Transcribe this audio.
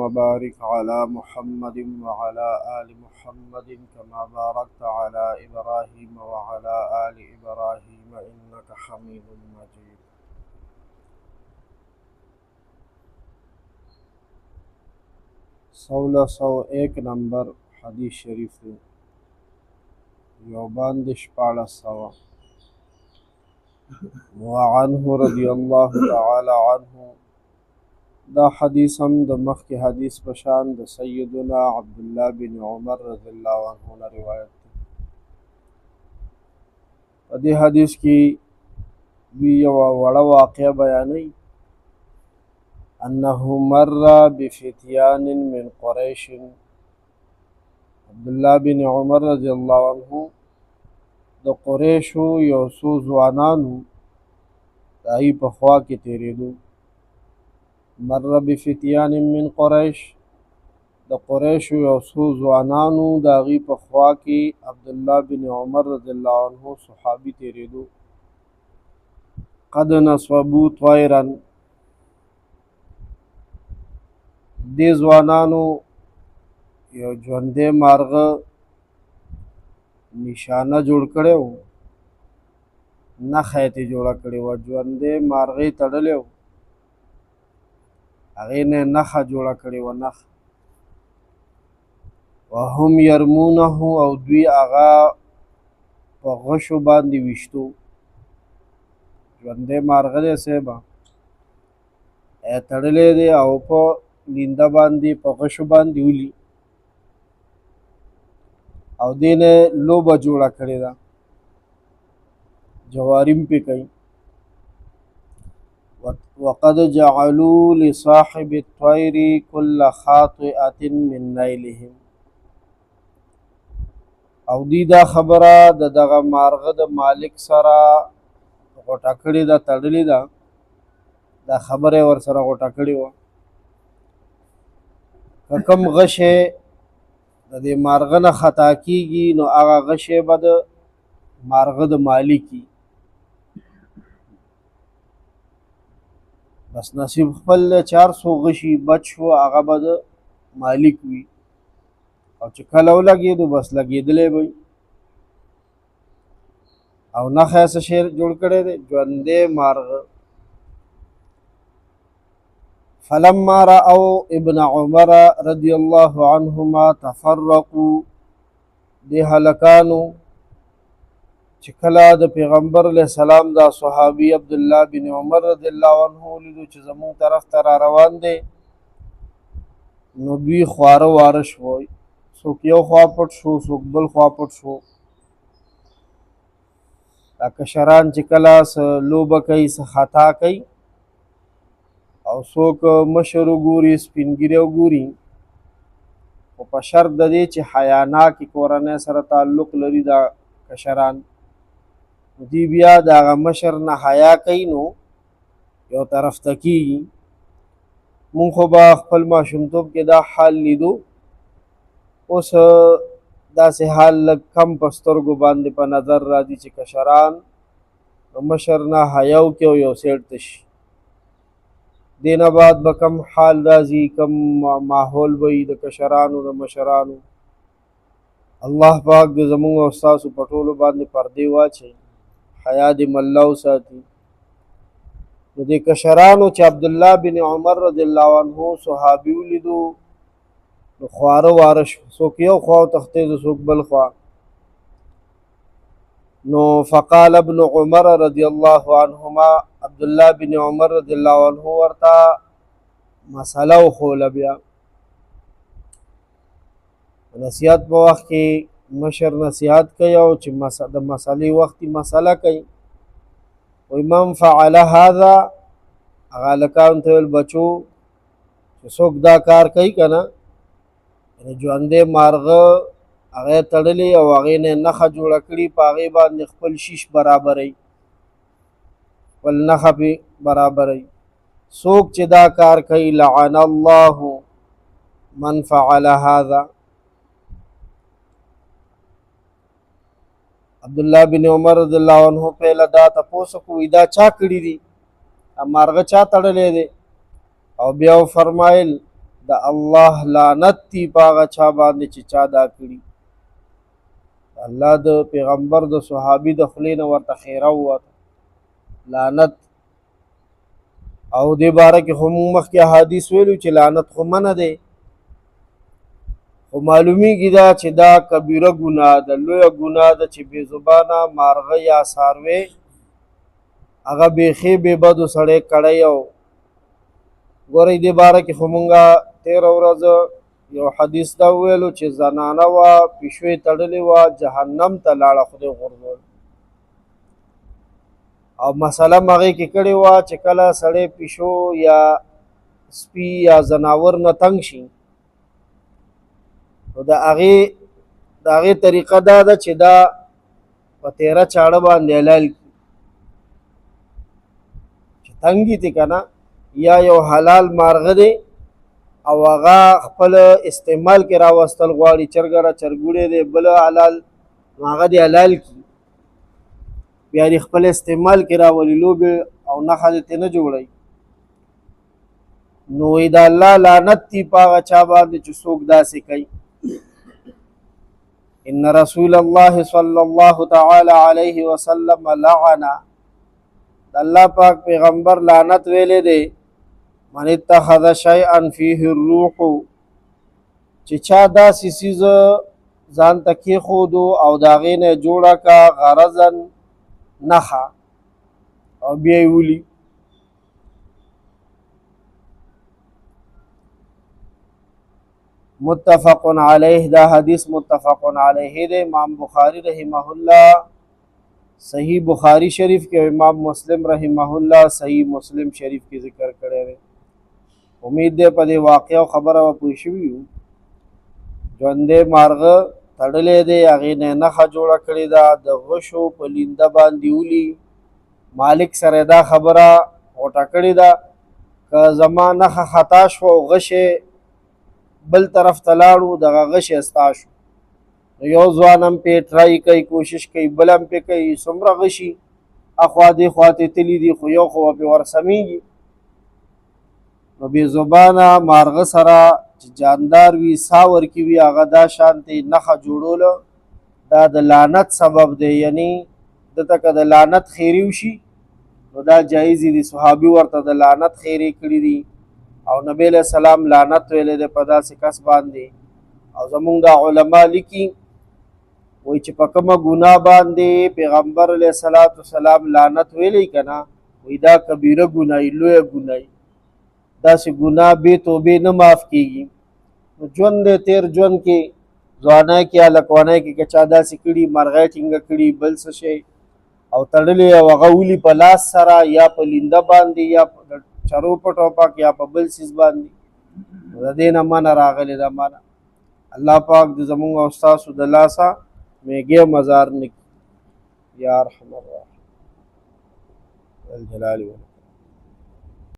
بارك على محمد وعلى آل محمد كما باركت على إبراهيم وعلى آل إبراهيم إنك حميد مجيد. سولہ سو ایک نمبر حدیث شریف دی یوبان شپاړس سوه وعنه رضی الله تعالی عنه. دا حدیث هم د مخکې حدیث پشان د سیدنا عبدالله بن عمر رضی الله عنه نه روایت دی. په دې حدیث کې یوه وړه واقعه بیانوي انه مر بفتیان من قریش. عبدالله بن عمر رضی الله عنه د قریشو یو څو ځوانانو د هغوی په خوا کې تېرېدو. مر بفتیان من قریش، د قریشو یو څو ځوانانو د هغوی په خوا کې عبدالله بن عمر رضی الله عنه صحابي تېرېدو. قد نصبوا طیرا، دې ځوانانو یو ژوندی مارغه نشانه جوړ کړی و، نښه یې ترې جوړه کړې وه، ژوندی مارغه یې تړلی و، هغې نه یې نښه جوړه کړې وه، نښه. وهم یرمونه، او دوی هغه په غشو باندې ویشتو. ژوندی مارغه دی صاحبه، یې تړلی دی او په لینده باندې په غشو باندې ولي او دې نه لوبه جوړه کړې ده، جواریم پې کوي. وقد جعلوا لصاحب الطير كل خاطئة من نيلهم، او دی دا خبره د دغه مارغه د مالک سره غوټه کړې ده، تړلې ده، دا خبره یې ورسره غوټه کړې وه. که کوم غشی د دې مارغه نه خطا کېږي نو هغه غشی به د مارغه د مالک وي. بس نصیب خپل 400 غشي بچ شو، هغه به د مالک وي، او چې کله ولګېدو بس لګېدلی به وي. او نښه یې څه شی جوړ کړی دی؟ ژوندی مارغه. فلما رأوا ابن عمر رضی الله عنهما تفرقوا، دې هلکانو چې کله د پیغمبر علیه السلام دا صحابي عبدالله بن عمر رضی الله عنه ولیدو چې زمونږ طرف ته را روان دی، نو دوی خواره واره شوی، څوک یو خوا پټ شو، څوک بل خوا پټ شو. دا کشران چې کله څه لوبه کوي، څه خطا کوي، او څوک مشر وګوري، سپین ږیری وګوري، خو په شرط د دې چې حیاناکې کورنۍ سره تعلق لري دا کشران، دوی بیا د هغه مشر نه حیا کوي، نو یو طرف ته کېږي. مونږ خو به خپل ماشومتوب کې دا حال لیدو، اوس داسې حال لږ کم په سترګو باندې په نظر راځي چې کشران د مشر نه حیا وکړي او یو سیټ ته شي. دې نه بعد به کم حال راځي، کم ماحول به وي د کشرانو د مشرانو. الله پاک د زمونږ او ستاسو په ټولو باندې پردې واچوي، حیا دې مله وساتي. نو دې کشرانو چې عبدالله بن عمر رضی الله عنه صحابي ولیدو، نو خواره واره شو، څوک یو خوا وتښتېدو، څوک بل خوا. نو فقال ابن عمر رضی الله عنهما، عبدالله بن عمر رضی الله عنه ورته مسله وښوله. بیا نصیحت په وخت کې مشر نصیحت کوي، او چې د مسلې وخت مسله کوي، وایي من فعل هذا، هغه هلکانو ته ویل بچو چې څوک دا کار کوي که نه، یعنې ژوندی مارغه هغه یې تړلې او هغې نه یې نښه جوړه کړي، په هغې باندې خپل شیش برابروي، خپل نښه پې برابروي. څوک چې دا کار کوي لعن الله من فعل هذا. عبدالله بن عمر رضی الله عنه پهله دا تپوس وکړو دا چا کړي دي، مارغه چا تړلی دی؟ او بیا فرمایل د الله لعنت تی پاغه چا باندې چې چا دا کړي. الله د پیغمبر د صحابي د خلې نه ورته خیره ووته لعنت. او دې باره کې خو موږ مخکې احادیث ویلو چې لعنت خو منع دی، خو معلومیږي دا چې دا کبیره ګناه ده، لویه ګناه ده چې بې زبانه مارغه یا څاروی هغه بیخي بې بدو سړی کړی. او ګورئ دې باره کې خو مونږ تېره ورځ یو حدیث دا وویلو چې زنانه وه پیشوې تړلې وه جهنم ته لاړه خدای غورځول. او مسله م هغې کې کړې وه چې کله سړی پیشو یا سپي یا زناور نه تنګ شي نو د هغې طریقه دا ده چې دا په تیره چاړه باندې حلال کړي چې تنګي دی که نه، یا یو حلال مارغه دی او هغه خپل استعمال کې راوستل غواړي، چرګه چرګوړی دی بل حلال نو هغه دی حلال کړي، بیا دې خپل استعمال کې راولي لوبې او نښه دې ترې نه جوړوي. نو وایي د الله لعنت دی په هغه چا باندې چې څوک داسې کوي. ان رسول الله صلی الله تعالی علیه وسلم لعن، د الله پاک پیغمبر لعنت ویلې دی من اتخذ شیئا فیه الروح، چې چا داسې څیز ځان ته کېښودو او د هغې نه یې جوړه کا غرضا نښه او بیا یې ولي. متفق علیه، دا حدیث متفق علیه دی. امام بخاری رحمه الله صحیح بخاری شریف کې، امام مسلم رحمه الله صحیح مسلم شریف کې ذکر کړی دی. امید دی په دې واقعه او خبره به پوه شوي یو. ژوندی مارغه تړلی دی، هغې نه یې نښه جوړه کړې ده، د غشو په لینده باندې ولي. مالک سره دا خبره غوټه کړې ده که زما نښه خطا شوه او غشې بل طرف ته لاړو دغه غشې ستا شو، نو یو ځوان هم پې ټرای کوي کوشش کوي، بل هم پې کوي، څومره غشي اخوا دې خوا ته تلي دي خو یو خو به پې ورسمیږي. نو بې زبانه مارغه سره چې جاندار وي سا ورکې وي هغه دا شانتې نښه جوړوله دا د لعنت سبب دی. یعنی دته که د لعنت خیري وشي نو دا جایز دي. صحابي ورته د لعنت خیرې کړي دي او نبی علیہ السلام لعنت ویلی دی په داسې کس باندې. او زمونږ دا علما لیکي وایي چې په کومه ګناه باندې پیغمبر علیه السلام لعنت ویلی که نه، وایي دا کبیره ګناه لویه ګناه، داسې ګناه بې توبې نه معاف کېږي. نو ژوند دی تېر ژوند کې ځوانۍ کې هلکوانۍ کې که چا داسې کړي مرغۍ ټینګه کړي بل څه شی او تړلې او هغه ولي په لاس سره یا په لینده باندې یا په چرو په ټوپک یا په بل څیز باندې، د دې نه منع راغلې ده منع. الله پاک د زمونږ او ستاسو د لاسه میږی مزار نه کړي یا ارحم الراحمین. الجلال